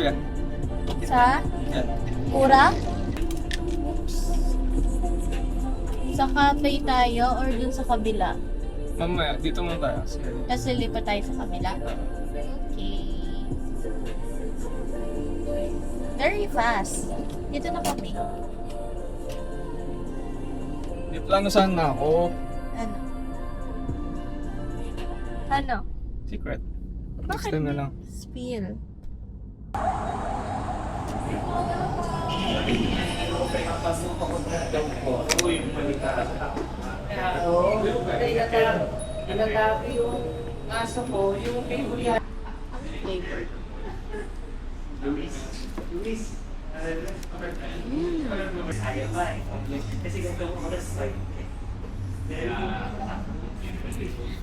yan. Sa Yan. Ura? Oops. Sa cafe tayo or dun sa kabila? Mamaya, dito muna tayo. Kasi lipat tayo sa kabila. Okay. Very fast. Dito na kami. May plano sana ako. Ano? Ano? Secret. Next Bakit? time na lang. Spill. Nagagabi yung aso ko, yung favorite. Flavor. Luis. Ayaw ba eh. Kasi ganito ko oras pa eh.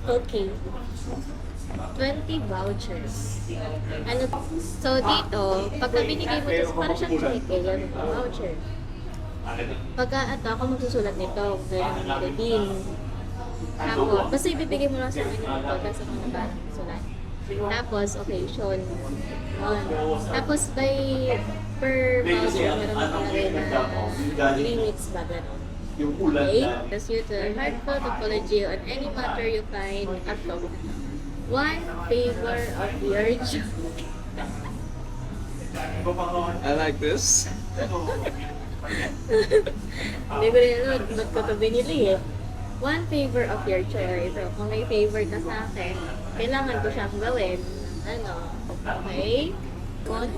Okay. 20 vouchers. Ano? So dito, pagka binigay mo ito, para siyang cheque, yan, voucher. Pagka ako magsusulat nito, ganyan redeem. Tapos, basta ibibigay mo lang sa akin yung pagka sa mga nakasulat. Tapos, occasion. Tapos, per voucher, meron na palagay na limits ba gano'n. Okay? Tapos you to heartfelt apology on any matter you find at all. One favor of your choice. I like this. Hindi ko rin alam, ba't ko ito binili eh. One favor of your choice. So, kung may favor ka sa akin, kailangan ko siyang gawin. Ano? Okay? One?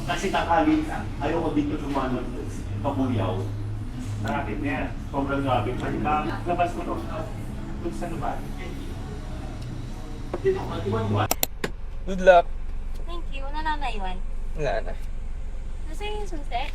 Kasi takali, ayoko dito sumanod pabuyaw. Nakakit na yan. Sobrang gabi. Labas ko to. Kung sa lugar. Good luck. Thank you. Wala na naiwan. Wala na. Nasa yung susi?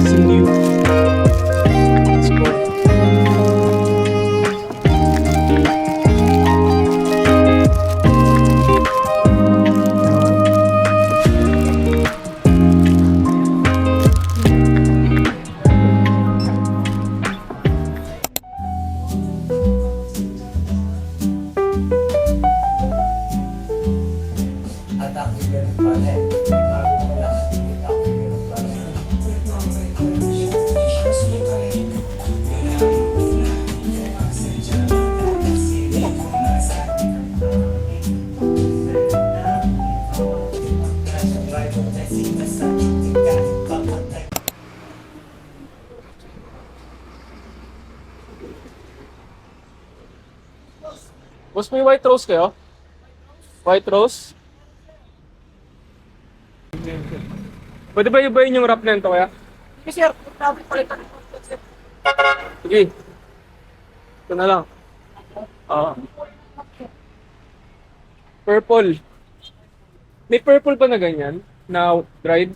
See you. Let's go. At ang ilan pala eh. Bago mo lang, ang ilan pala. Boss, may white rose kayo? White rose? Pwede ba ibayin yung wrap na ito kaya? Kasi sir, grabe pala ito. Sige. Ito na lang. Purple. May purple pa na ganyan? Na dried?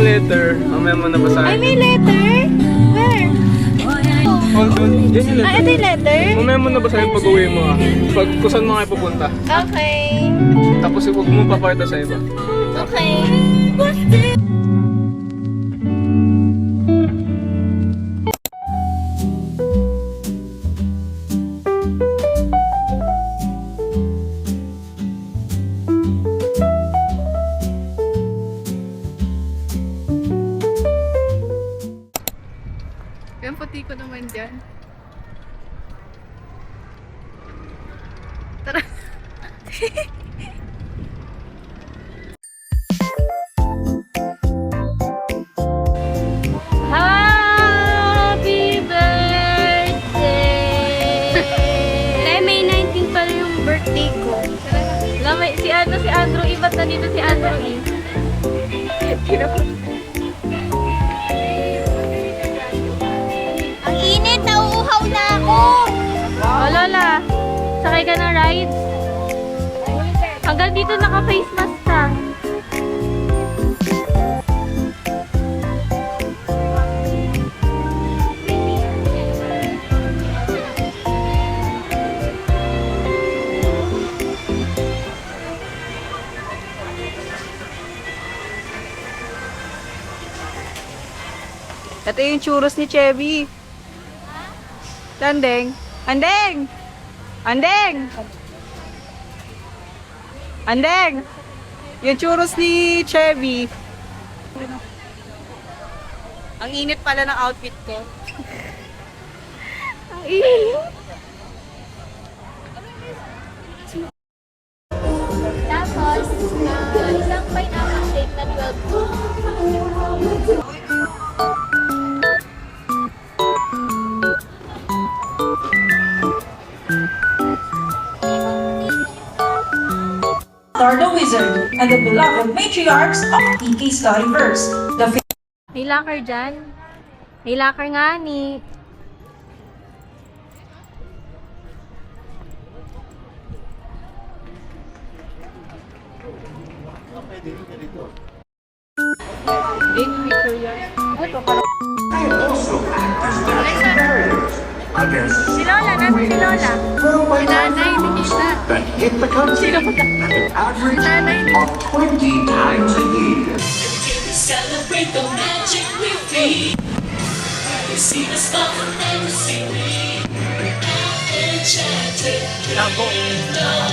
letter. Mamaya mo Ay, nabasahin. may letter? Where? Hold on. Yan yung Ah, letter. ito yung letter? Mamaya mo nabasahin pag uwi mo ah. Pag kung saan mo kayo pupunta. Okay. Tapos huwag mo papakita sa iba. Okay. Yung puti ko naman dyan. Tara. Happy birthday! Kaya May 19 pala yung birthday ko. Si Andrew, iba't na dito si Andrew eh. Ang init, nauuhaw na ako! Oh, Lola, sakay ka ng ride? Hanggang dito naka-face mask ka. Ito yung churros ni Chevy. Andeng. Andeng! Andeng! Andeng! Yung churros ni Chevy. Ang init pala ng outfit ko. Ang init. Tapos, isang pineapple shake na 12. Star the Wizard and the beloved matriarchs of PK Studyverse. The May locker dyan. May locker nga ni. Si Lola, nasa si Lola. Si nanay, hindi siya. It becomes an average of 20 times a year. Celebrate the magic we feel. You see the sparkle and the seaweed. Enchanted kingdom.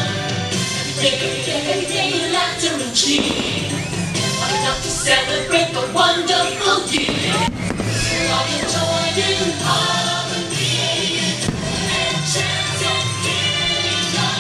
Every day laughter and cheer. Enough to celebrate the wonderful year. All the joy in harmony. Enchanted kingdom.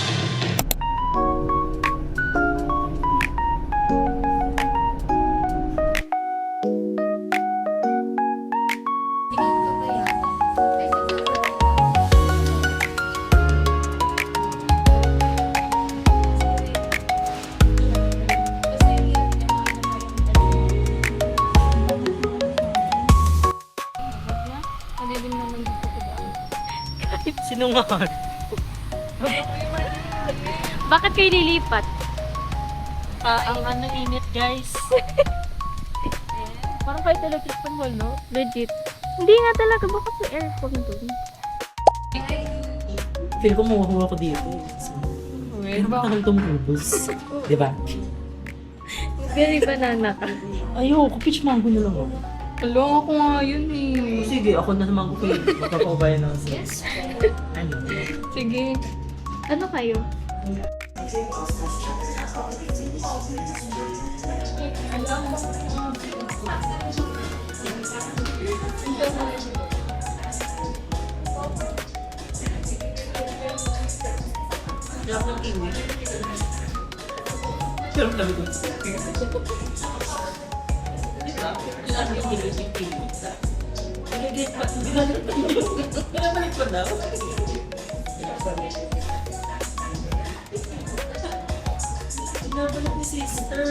Sinungahan. Bakit kayo lilipat? Ang ano init, guys. Parang kahit electric fan wall, no? Legit. Hindi nga talaga. Bakit may aircon doon? Feel ko makukuha ko dito. Pero matagal tumubos. Di ba? Very banana ka. Ayoko, peach mango na lang ako. Along ako nga yun eh. Sige, ako na naman ko feel. Magpapabayan ako sa... Ano? Sige. Ano kayo? Sarap ng kiwi. Sarap na ito. Binabalik ko na. Binabalik ni sister.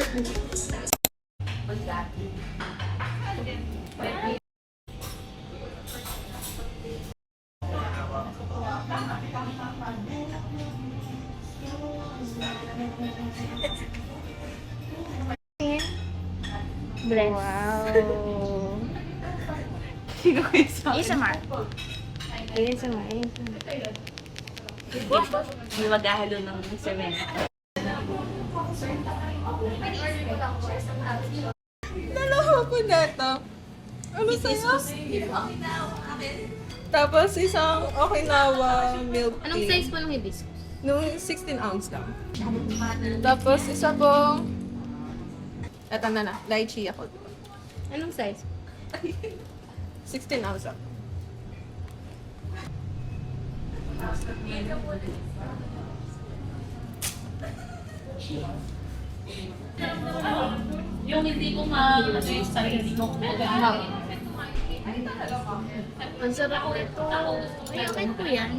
Bless. Wow. Isa mar. Isa mar. Hindi maghahalo ng cement. Dalawa po na ito. Ano sa'yo? Tapos isang Okinawa milk tea. Anong size po ng hibiscus? Nung 16 ounce lang. Tapos isa pong... Eto na, lychee ako. Anong size? 16 ounce lang. Yung hindi ko ma-adjust sa hindi ko Ang sarap ko ito. Ay, okay po yan.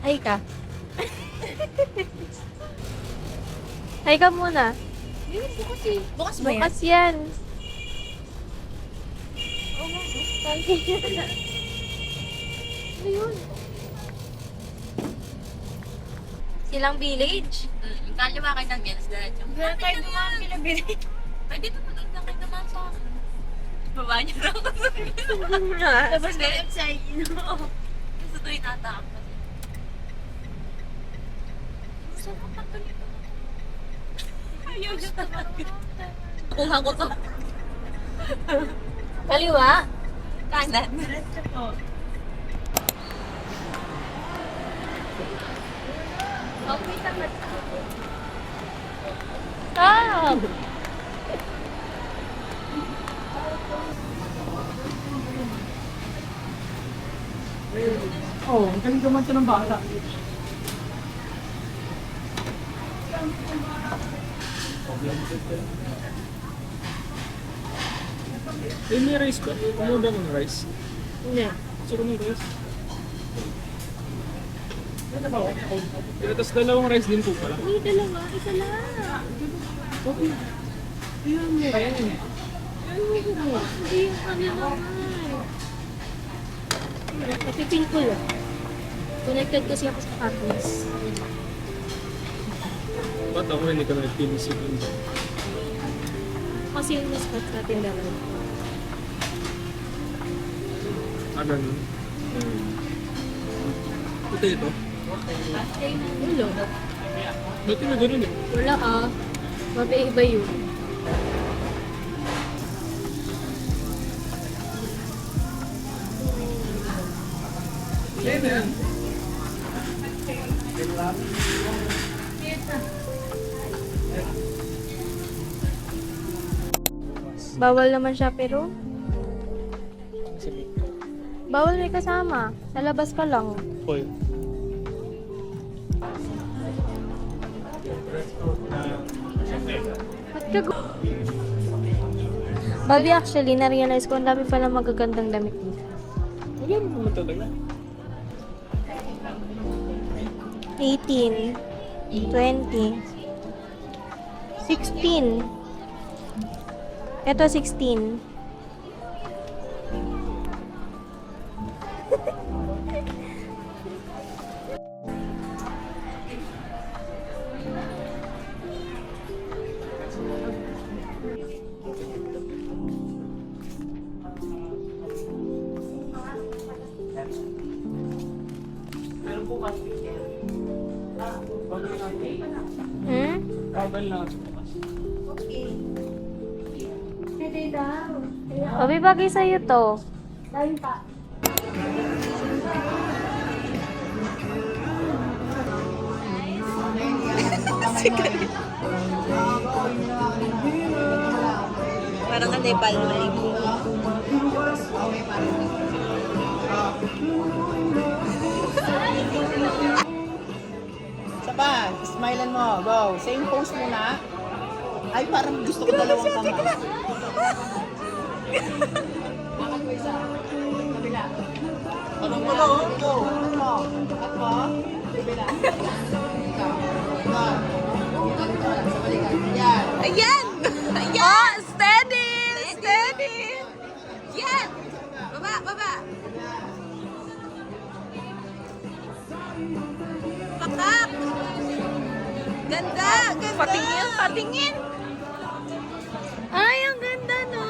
Hi ka. Hi ka muna. Bukas ba yan? Bukas yan. Ano yun? Silang village. Kaliwa kayo ng Gens na dyan. Wala tayo naman pinabili. Pwede ito na kayo naman sa akin. Baba niyo lang ako sa Tapos ganyan sa inyo. Gusto ito inatak. Saan ko pa ito nito? Ayaw niya talaga. Kuha ko to. Kaliwa? Kanan. Okay, tamad. Stop! Oh, ang galing naman ito ng bata. Eh, may rice ba? Ano ba ng rice? Hindi. Gusto ko ng rice. Tapos dalawang rice din po pala. Hindi, dalawa. Isa lang. Okay. Ayan mo. Ayan mo. Hindi yung kanya naman. Napipin ko lang. Connected kasi ako sa Katniss. Ba't ako hindi ka nag-finish yun? Kasi yung mascot natin naman. Ah, ganun. Puti ito. Ulo. Dati na ganun eh. Wala ah. Mabaiba yun. Bawal naman siya pero bawal may kasama. Sa labas ka lang. Hoy. Ba't ka Bobby, actually, na-realize ko ang dami pala magagandang damit dito. Wala naman talaga. 18, 20, 16. Ito 16. Hmm? Travel na. Bobby, bagay sa'yo to. Parang ka Nepal live. Isa pa, smilean mo. Go. Same pose muna. Ay, parang gusto ko dalawang kamay. Anong mo lang? Go. Ano? At mo? Kabila. Yan. Ayan! Ayan! Steady! Steady! Yan! Baba! Baba! Pakak! Ganda! Ganda! Patingin! Patingin! Ay, ang ganda, no?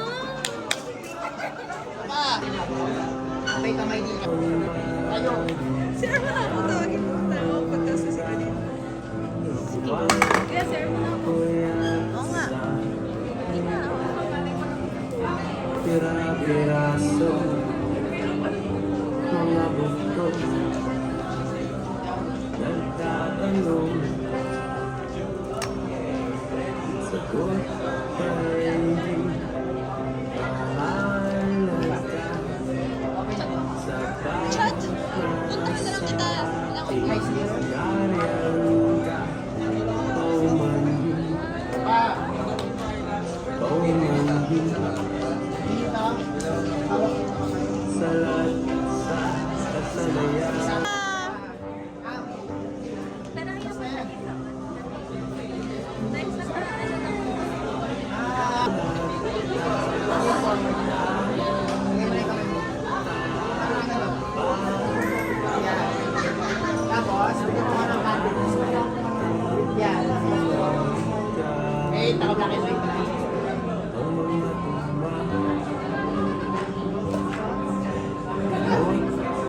Kamay-kamay dito. Tayo. Sir, mo na ako tawagin mo tayo pagka sa sila dito. Kaya, sir, mo na ako. Oo nga. Hindi na ako. Pira-piraso mga buto nagtatanong sagot pa rin